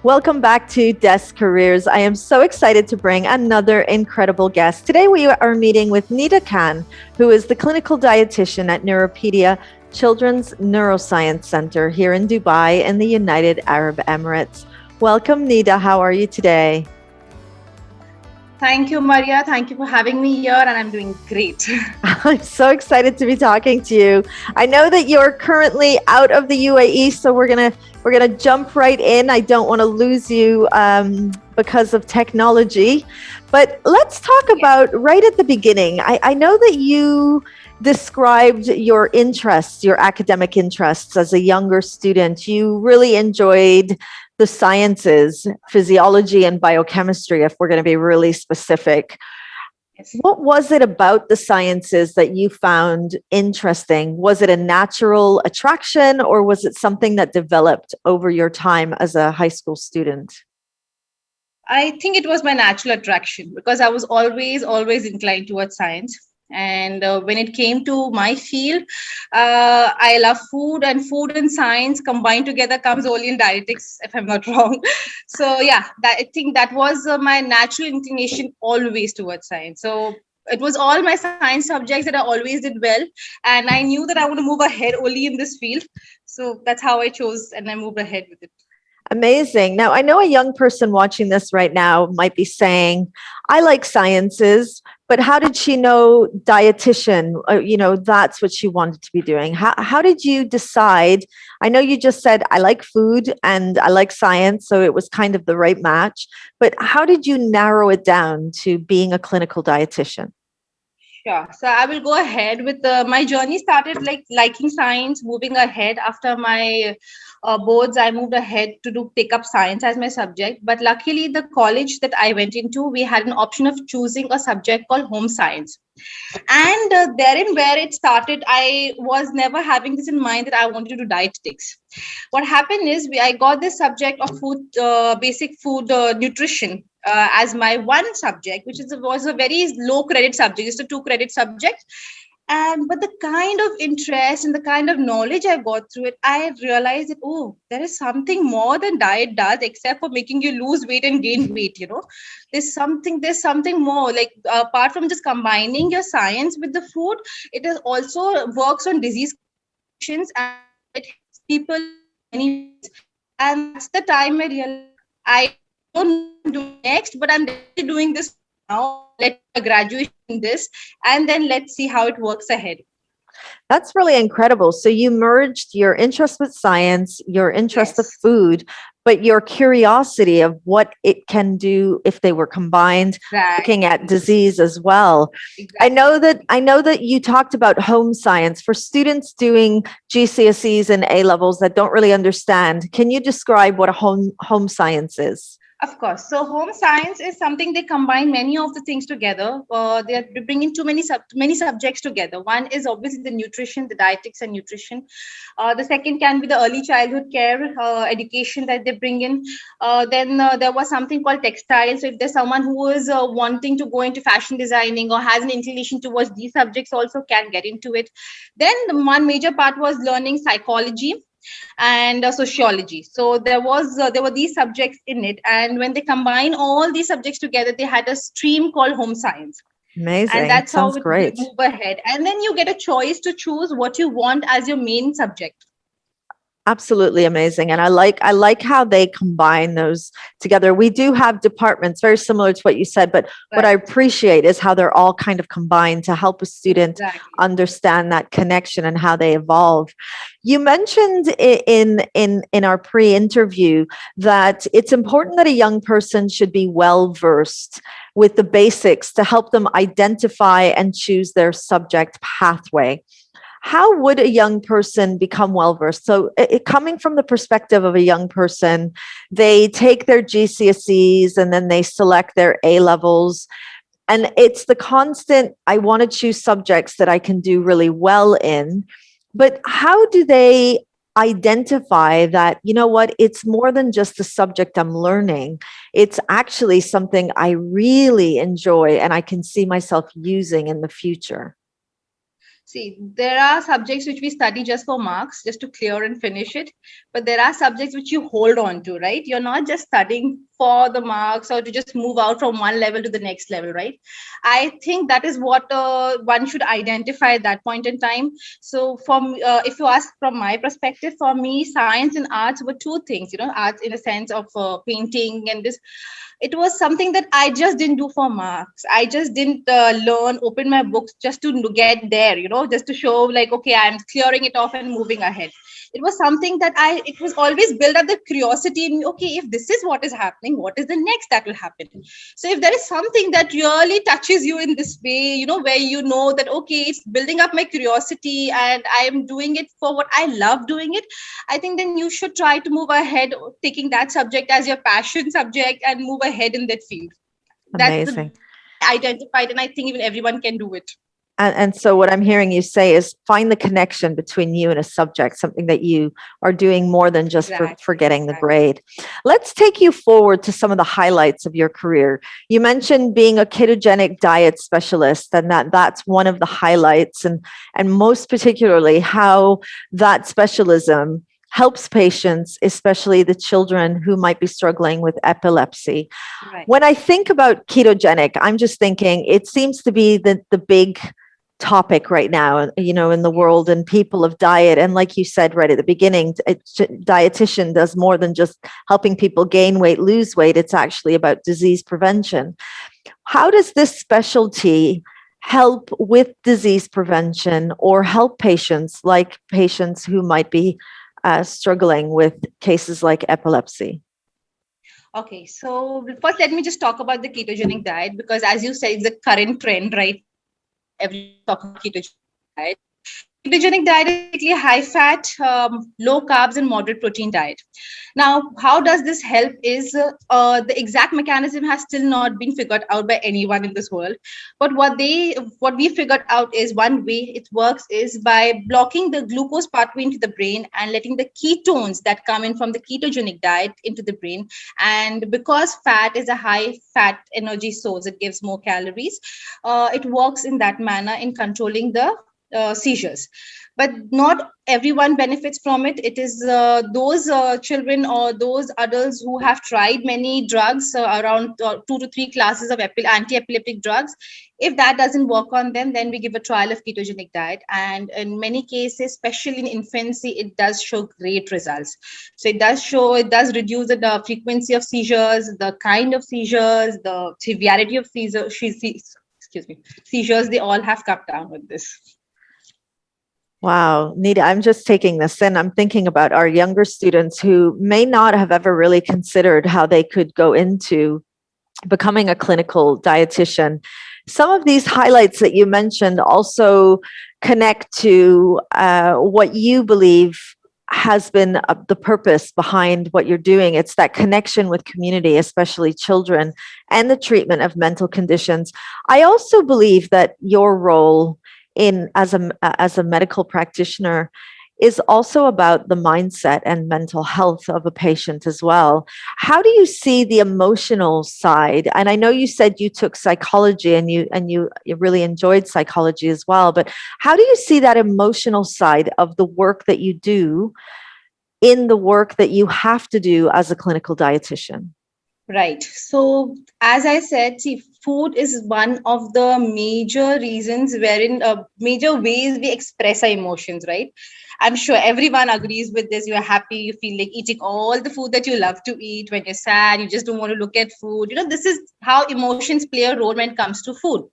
Welcome back to DESCareers. I am so excited to bring another incredible guest. Today we are meeting with Nida Khan, who is the clinical dietitian at Neuropedia Children's Neuroscience Center here in Dubai in the United Arab Emirates. Welcome, Nida. How are you today? Thank you, Maria. Thank you for having me here, and I'm doing great. I'm so excited to be talking to you. I know that you're currently out of the UAE, so we're gonna jump right in. I don't want to lose you because of technology, but let's talk about right at the beginning. I know that you described your interests, your academic interests as a younger student. You really enjoyed the sciences, physiology and biochemistry, if we're going to be really specific. Yes. What was it about the sciences that you found interesting? Was it a natural attraction, or was it something that developed over your time as a high school student? I think it was my natural attraction because I was always inclined towards science. And when it came to my field, I love food, and food and science combined together comes only in dietetics, if I'm not wrong. So yeah, I think that was my natural inclination always towards science. So it was all my science subjects that I always did well, and I knew that I want to move ahead only in this field. So that's how I chose, and I moved ahead with it. Amazing. Now, I know a young person watching this right now might be saying, I like sciences, but how did she know dietitian? That's what she wanted to be doing. How did you decide? I know you just said, I like food and I like science, so it was kind of the right match. But how did you narrow it down to being a clinical dietitian? Sure. So I will go ahead with my journey started like liking science, moving ahead after my boards. I moved ahead to take up science as my subject. But luckily, the college that I went into, we had an option of choosing a subject called home science. And therein where it started, I was never having this in mind that I wanted to do dietetics. What happened is I got this subject of food, basic food nutrition as my one subject, which was a very low credit subject. It's a 2 credit subject. And but the kind of interest and the kind of knowledge I got through it, I realized that, oh, there is something more than diet does, except for making you lose weight and gain weight. There's something more, like apart from just combining your science with the food, it is also works on disease conditions, and it helps people in many ways. And that's the time I realized I don't know what I'm doing next, but I'm definitely doing this now. Let's do a graduation in this, and then let's see how it works ahead. That's really incredible. So you merged your interest with science, your interest of Yes, food, but your curiosity of what it can do if they were combined, looking at exactly, disease as well. I exactly. know that I know that you talked about home science for students doing GCSEs and A levels that don't really understand. Can you describe what a home science is? Of course. So home science is something they combine many of the things together. They are bringing too many subjects together. One is obviously the nutrition, the dietetics and nutrition. The second can be the early childhood care education that they bring in. Then there was something called textiles. So if there's someone who is wanting to go into fashion designing or has an inclination towards these subjects, also can get into it. Then the one major part was learning psychology and sociology. So there were these subjects in it, and when they combine all these subjects together, they had a stream called home science, and Amazing. that's how Sounds it great. move ahead. And then you get a choice to choose what you want as your main subject. Absolutely amazing. And I like how they combine those together. We do have departments very similar to what you said, but what I Right. appreciate is how they're all kind of combined to help a student Exactly. understand that connection and how they evolve. You mentioned in our pre-interview that it's important that a young person should be well versed with the basics to help them identify and choose their subject pathway. How would a young person become well versed? So, coming from the perspective of a young person, they take their GCSEs and then they select their A levels. And it's the constant, I want to choose subjects that I can do really well in. But how do they identify that, you know what, it's more than just the subject I'm learning? It's actually something I really enjoy and I can see myself using in the future. See, there are subjects which we study just for marks, just to clear and finish it. But there are subjects which you hold on to, right? You're not just studying for the marks or to just move out from one level to the next level, right? I think that is what one should identify at that point in time. So, if you ask from my perspective, for me, science and arts were two things, arts in a sense of painting and this. It was something that I just didn't do for marks. I just didn't open my books just to get there, just to show like, okay, I'm clearing it off and moving ahead. It was something that it was always build up the curiosity in me. Okay, if this is what is happening, what is the next that will happen? So if there is something that really touches you in this way, where that, okay, it's building up my curiosity and I am doing it for what I love doing it, I think then you should try to move ahead, taking that subject as your passion subject and move ahead in that field. Amazing. That's identified, and I think even everyone can do it. And so what I'm hearing you say is find the connection between you and a subject, something that you are doing more than just for getting the grade. Let's take you forward to some of the highlights of your career. You mentioned being a ketogenic diet specialist, and that's one of the highlights, and most particularly how that specialism helps patients, especially the children who might be struggling with epilepsy. Right. When I think about ketogenic, I'm just thinking it seems to be the big topic right now, in the world and people of diet. And like you said right at the beginning, dietitian does more than just helping people gain weight, lose weight. It's actually about disease prevention. How does this specialty help with disease prevention or help patients who might be struggling with cases like epilepsy? Okay, so first let me just talk about the ketogenic diet, because as you said, it's the current trend, right? Everyone talking about ketogenic diet. Ketogenic diet is basically a high fat, low carbs and moderate protein diet. Now, how does this help is the exact mechanism has still not been figured out by anyone in this world. But what we figured out is one way it works is by blocking the glucose pathway into the brain and letting the ketones that come in from the ketogenic diet into the brain. And because fat is a high fat energy source, it gives more calories. It works in that manner in controlling the seizures. But not everyone benefits from it. It is those children or those adults who have tried many drugs, around 2 to 3 classes of anti-epileptic drugs. If that doesn't work on them, then we give a trial of ketogenic diet. And in many cases, especially in infancy, it does show great results. So it does reduce the frequency of seizures, the kind of seizures, the severity of seizures, they all have cut down with this. Wow, Nida, I'm just taking this in. I'm thinking about our younger students who may not have ever really considered how they could go into becoming a clinical dietitian. Some of these highlights that you mentioned also connect to what you believe has been the purpose behind what you're doing. It's that connection with community, especially children, and the treatment of mental conditions. I also believe that your role as a medical practitioner is also about the mindset and mental health of a patient as well. How do you see the emotional side? And I know you said you took psychology and you really enjoyed psychology as well, but how do you see that emotional side of the work that you do in the work that you have to do as a clinical dietitian? Right. So, as I said, see, food is one of the major reasons major ways we express our emotions, right? I'm sure everyone agrees with this. You're happy, you feel like eating all the food that you love to eat. When you're sad, you just don't want to look at food. This is how emotions play a role when it comes to food.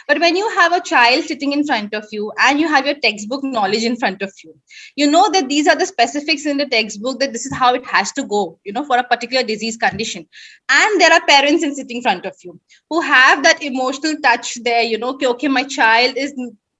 But when you have a child sitting in front of you and you have your textbook knowledge in front of you, you know that these are the specifics in the textbook, that this is how it has to go, for a particular disease condition. And there are parents sitting in front of you who have that emotional touch there, okay, my child is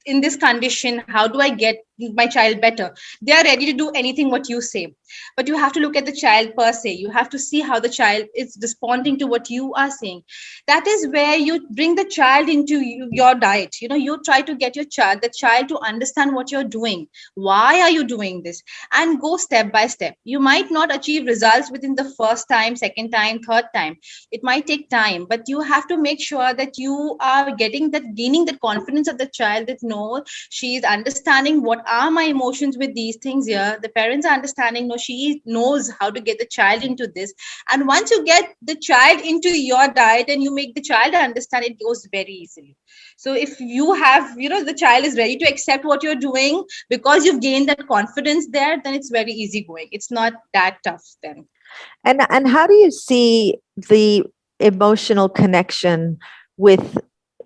in this condition. How do I get my child better. They are ready to do anything what you say. But you have to look at the child per se. You have to see how the child is responding to what you are saying. That is where you bring the child into your diet. You try to get the child to understand what you're doing. Why are you doing this? And go step by step. You might not achieve results within the first time, second time, third time. It might take time, but you have to make sure that you are gaining that confidence of the child, that no, she is understanding what are my emotions with these things here. The parents are understanding, no, she knows how to get the child into this. And once you get the child into your diet and you make the child understand, it goes very easily. So if you have, the child is ready to accept what you're doing because you've gained that confidence there, then it's very easy going. It's not that tough then. And how do you see the emotional connection with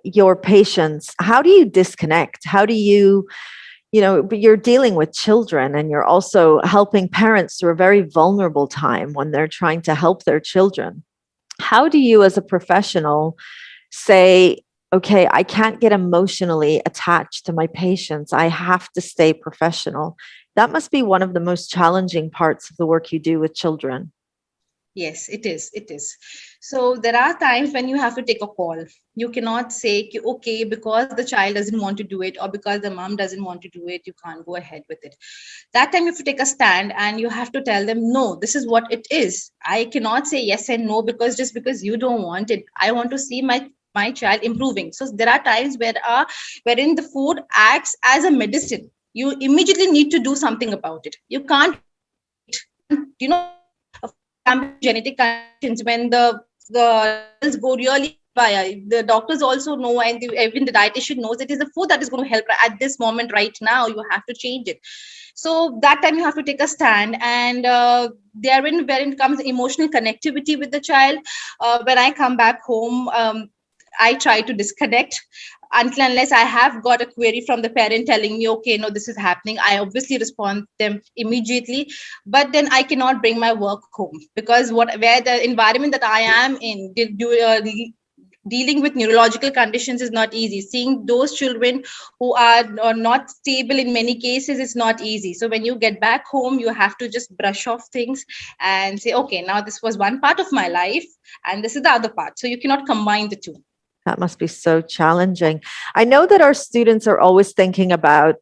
your patients? How do you disconnect? How do you, you're dealing with children and you're also helping parents through a very vulnerable time when they're trying to help their children. How do you as a professional say, okay, I can't get emotionally attached to my patients. I have to stay professional. That must be one of the most challenging parts of the work you do with children. Yes, it is. It is. So there are times when you have to take a call. You cannot say, okay, because the child doesn't want to do it or because the mom doesn't want to do it, you can't go ahead with it. That time you have to take a stand and you have to tell them, no, this is what it is. I cannot say yes and no because just because you don't want it. I want to see my child improving. So there are times wherein the food acts as a medicine. You immediately need to do something about it. You can't, genetic conditions, when the levels go really high, the doctors also know, and even the dietitian knows it is the food that is going to help at this moment right now. You have to change it. So that time you have to take a stand, and wherein comes emotional connectivity with the child. When I come back home, I try to disconnect until unless I have got a query from the parent telling me, okay, no, this is happening. I obviously respond them immediately, but then I cannot bring my work home because where the environment that I am in, dealing with neurological conditions is not easy. Seeing those children who are not stable in many cases is not easy. So when you get back home, you have to just brush off things and say, okay, now this was one part of my life and this is the other part. So you cannot combine the two. That must be so challenging. I know that our students are always thinking about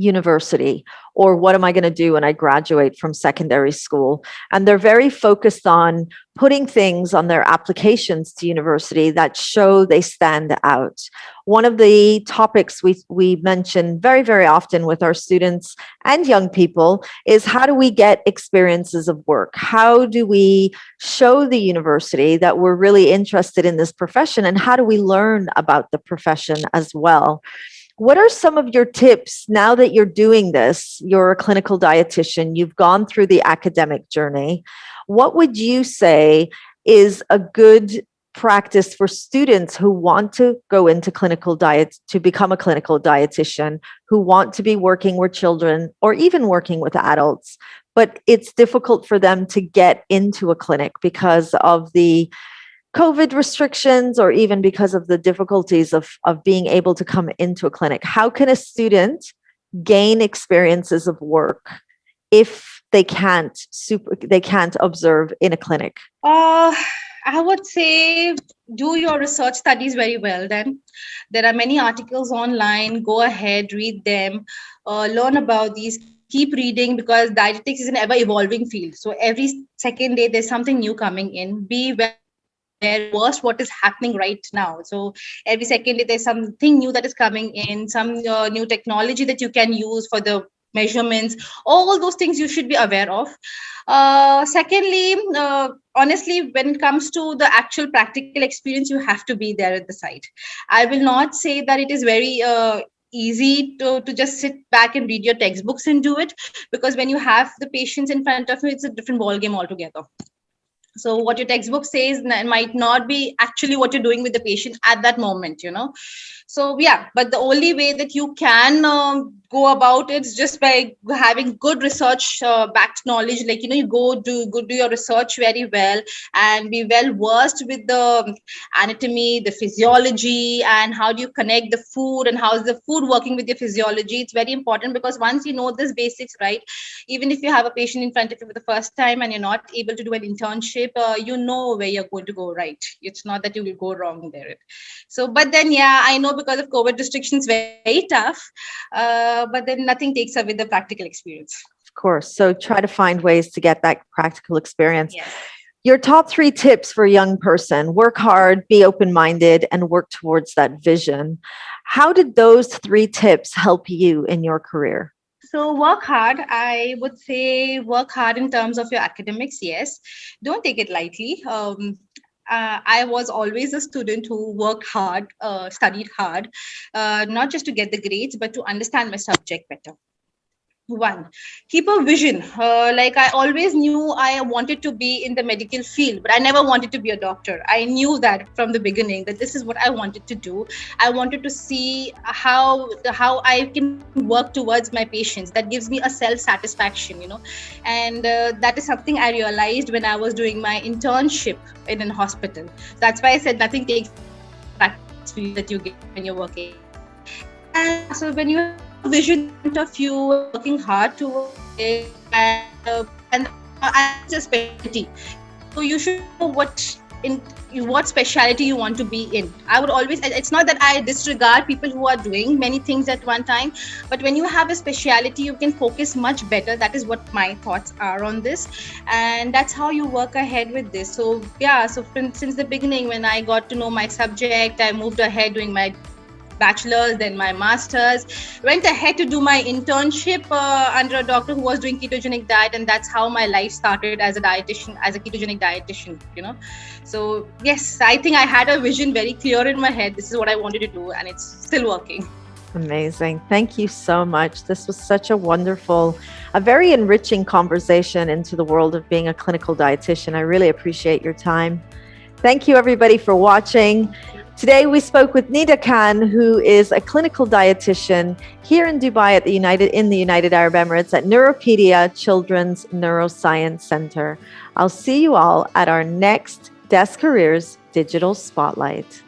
university, or what am I going to do when I graduate from secondary school? And they're very focused on putting things on their applications to university that show they stand out. One of the topics we mention very, very often with our students and young people is, how do we get experiences of work? How do we show the university that we're really interested in this profession? And how do we learn about the profession as well? What are some of your tips now that you're doing this? You're a clinical dietitian, you've gone through the academic journey. What would you say is a good practice for students who want to go into clinical diet, to become a clinical dietitian, who want to be working with children or even working with adults, but it's difficult for them to get into a clinic because of the COVID restrictions or even because of the difficulties of being able to come into a clinic? How can a student gain experiences of work if they can't observe in a clinic? I would say do your research studies very well. Then there are many articles online. Go ahead, read them, learn about these. Keep reading, because dietetics is an ever evolving field. So every second day there's something new coming in. Be worst what is happening right now. So every second day there's something new that is coming in, some new technology that you can use for the measurements. All those things you should be aware of. Secondly, honestly, when it comes to the actual practical experience, you have to be there at the site. I will not say that it is very easy to just sit back and read your textbooks and do it, because when you have the patients in front of you, it's a different ball game altogether. So what your textbook says might not be actually what you're doing with the patient at that moment, So yeah, but the only way that you can go about it is just by having good research backed knowledge. Like, you go do your research very well and be well versed with the anatomy, the physiology, and how do you connect the food and how is the food working with your physiology. It's very important, because once you know this basics, right, even if you have a patient in front of you for the first time and you're not able to do an internship, you know where you're going to go right. It's not that you will go wrong there. So, but then, yeah, I know because of COVID restrictions, very tough. But then nothing takes away the practical experience. Of course. So try to find ways to get that practical experience. Yes. Your top 3 tips for a young person: work hard, be open-minded, and work towards that vision. How did those 3 tips help you in your career? So work hard. I would say work hard in terms of your academics. Yes. Don't take it lightly. I was always a student who worked hard, studied hard, not just to get the grades, but to understand my subject better. One, keep a vision. Like, I always knew I wanted to be in the medical field, but I never wanted to be a doctor. I knew that from the beginning, that this is what I wanted to do. I wanted to see how I can work towards my patients. That gives me a self-satisfaction, and that is something I realized when I was doing my internship in a hospital. That's why I said nothing takes practice that you get when you're working. And so when you have a vision of you working hard towards it, and as a specialty, so you should know what specialty you want to be in. I would always, it's not that I disregard people who are doing many things at one time, but when you have a specialty, you can focus much better. That is what my thoughts are on this, and that's how you work ahead with this. So yeah, so since the beginning, when I got to know my subject, I moved ahead doing my bachelor's, then my master's, went ahead to do my internship under a doctor who was doing ketogenic diet, and that's how my life started as a dietitian, as a ketogenic dietitian. So yes, I think I had a vision very clear in my head. This is what I wanted to do, and it's still working. Amazing. Thank you so much. This was such a wonderful, a very enriching conversation into the world of being a clinical dietitian. I really appreciate your time. Thank you, everybody, for watching. Today, we spoke with Nida Khan, who is a clinical dietitian here in Dubai at in the United Arab Emirates at Neuropedia Children's Neuroscience Center. I'll see you all at our next DESCareers Digital Spotlight.